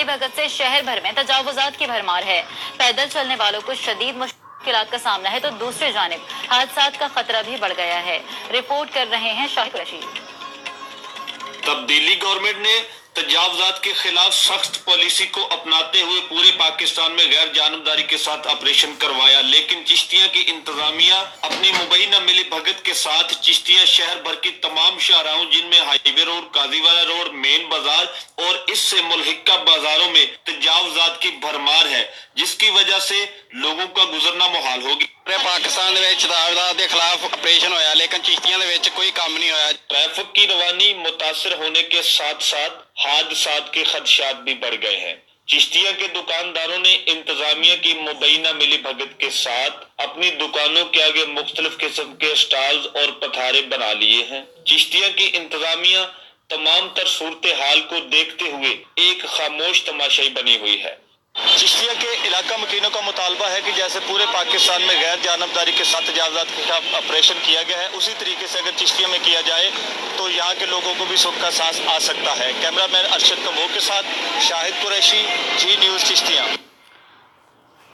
भगत से शहर भर में तजावुजात की भरमार है। पैदल चलने वालों को शदीद मुश्किलात का सामना है तो दूसरी जानिब हादसात का खतरा भी बढ़ गया है। रिपोर्ट कर रहे हैं शाहिद रशीद। तब्दीली गवर्नमेंट ने तजावुजात के खिलाफ सख्त पॉलिसी को अपनाते हुए पूरे पाकिस्तान में गैर जानबदारी के साथ ऑपरेशन करवाया, लेकिन चिश्तिया की इंतजामिया अपनी मुबैना मिली भगत के साथ चिश्तिया शहर भर की तमाम शाहराहों जिनमें highway road, Kajiwala road, main बाजार और इससे मुल्हिका बाजारों में तजावुजात की भरमार है, जिसकी वजह से लोगों का गुजरना मुहाल हो गया। पाकिस्तान तजावुजात के खिलाफ ऑपरेशन होया, लेकिन चिश्तियां कोई काम नहीं होया। ट्रैफिक की रवानी मुतासर होने के साथ साथ हादसात के खदशात भी बढ़ गए हैं। चिश्तिया के दुकानदारों ने इंतजामिया की मुबैना मिली भगत के साथ अपनी दुकानों के आगे मुख्तलिफ किस्म के स्टॉल्स और पथारे बना लिए हैं। चिश्तिया की इंतजामिया तमाम तर सूरत हाल को देखते हुए एक खामोश तमाशाई बनी हुई है। चिश्तिया के इलाका मकीनों का मुतालबा है कि जैसे पूरे पाकिस्तान में गैर जानबदारी के साथ तजावुजात के खिलाफ ऑपरेशन किया गया है, उसी तरीके से अगर चिश्तिया में किया जाए तो यहाँ के लोगों को भी सुख का सांस आ सकता है। कैमरामैन अरशद कमोर के साथ शाहिद कुरैशी, जी न्यूज़ चिश्तिया।